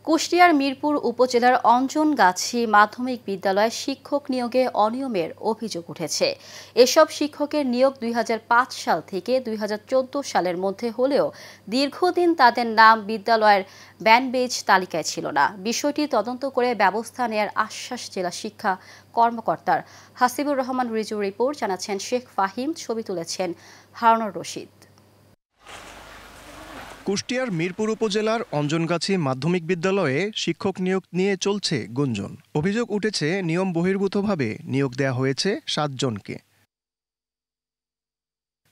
কুষ্টিয়ার মিরপুর উপজেলার অঞ্জনগাছি মাধ্যমিক বিদ্যালয়ে শিক্ষক নিয়োগে অনিয়মের অভিযোগ উঠেছে। এসব শিক্ষকের নিয়োগ ২০০৫ সাল থেকে ২০১৪ সালের মধ্যে হলেও দীর্ঘদিন তাদের নাম বিদ্যালয়ের ব্যানবেজ তালিকায় ছিল না। বিষয়টি তদন্ত করে ব্যবস্থা নেয়ার আশ্বাস জেলা শিক্ষা কর্মকর্তার। হাসিবুর রহমান রিজুর রিপোর্ট, জানাচ্ছেন শেখ ফাহিম, ছবি তুলেছেন হারুনুর রশিদ। কুষ্টিয়ার মিরপুর উপজেলার অঞ্জনগাছি মাধ্যমিক বিদ্যালয়ে শিক্ষক নিয়োগ নিয়ে চলছে গুঞ্জন। অভিযোগ উঠেছে নিয়ম বহির্ভূতভাবে নিয়োগ দেয়া হয়েছে ৭ জনকে।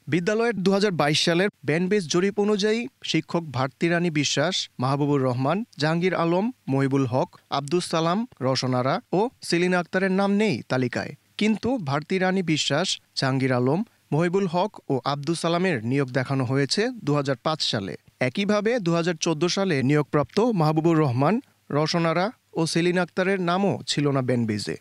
বিদ্যালয়ের ২০২২ সালের ব্যানবেজ জরিপ অনুযায়ী শিক্ষক ভারতী রানী বিশ্বাস, মাহবুবুর রহমান, জাহাঙ্গীর আলম, মহিবুল হক, আব্দুস সালাম, রওশনারা ও সেলিনা আক্তারের নাম নেই তালিকায়। কিন্তু ভারতী রানী বিশ্বাস, জাহাঙ্গীর আলম, মহিবুল হক ও আব্দুস সালামের নিয়োগ দেখানো হয়েছে ২০০৫ সালে। একইভাবে ২০১৪ সালে নিয়োগপ্রাপ্ত মাহবুবুর রহমান, রওশনারা ও সেলিনা আক্তারের নামও ছিল না ব্যানবেজে।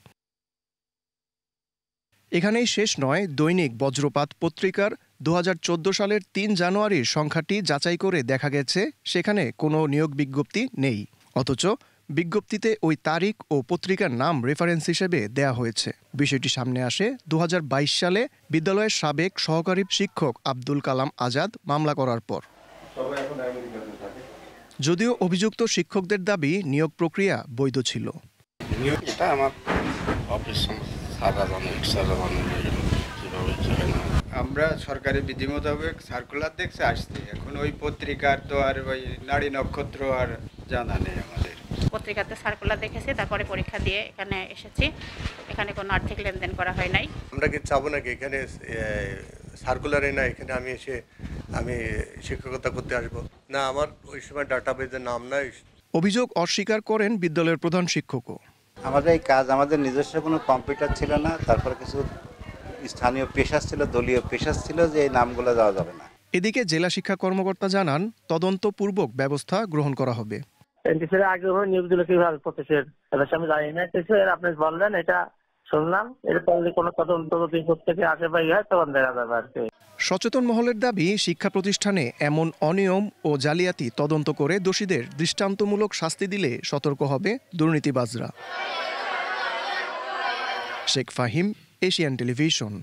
এখানেই শেষ নয়, দৈনিক বজ্রপাত পত্রিকার ২০১৪ সালের ৩ জানুয়ারির সংখ্যাটি যাচাই করে দেখা গেছে সেখানে কোনো নিয়োগ বিজ্ঞপ্তি নেই। অথচ বিজ্ঞপ্তিতে ওই তারিখ ও পত্রিকার নাম রেফারেন্স হিসেবে দেয়া হয়েছে। বিষয়টি সামনে আসে ২০২২ সালে বিদ্যালয়ের সাবেক সহকারী শিক্ষক আব্দুল কালাম আজাদ মামলা করার পর। যদিও অভিযুক্ত শিক্ষকদের দাবি নিয়োগ প্রক্রিয়া বৈধ ছিল। আমরা সরকারি বিধি মোতাবেক সার্কুলার দেখতে আসছি। এখন ওই পত্রিকার তো আর ওই নারী নক্ষত্র আর জানা নেই আমাদের। পত্রিকাতে সার্কুলার দেখেছি, তারপরে পরীক্ষা দিয়ে এখানে এসেছি। এখানে কোনো আর্থিক লেনদেন করা হয় নাই। আমরা কি চাবো নাকি এখানে সার্কুলারে না এখানে আমি এসে আমি শিক্ষকতা করতে আসবো না? আমার ওই সময় ডাটাবেজে নাম নাই। অভিযোগ অস্বীকার করেন বিদ্যালয়ের প্রধান শিক্ষকও। আমাদের এই কাজ, আমাদের নিজস্ব কোনো কম্পিউটার ছিল না, তারপরে কিছু স্থানীয় পেশা ছিল, দলীয় পেশা ছিল, যে এই নামগুলো দেওয়া যাবে না। এদিকে জেলা শিক্ষা কর্মকর্তা জানান তদন্তপূর্বক ব্যবস্থা গ্রহণ করা হবে। নিয়োগ দিল কিভাবে প্রতিশের আমি জানি না, আপনি বললেন এটা শুনলাম, এরপর কোনো তদন্ত থেকে আসে বা হয় তখন দেখা যাবে আর কি। সচেতন মহলের দাবি, শিক্ষা প্রতিষ্ঠানে এমন অনিয়ম ও জালিয়াতি তদন্ত করে দোষীদের দৃষ্টান্তমূলক শাস্তি দিলে সতর্ক হবে দুর্নীতিবাজরা। Sheikh Fahim, Asian television.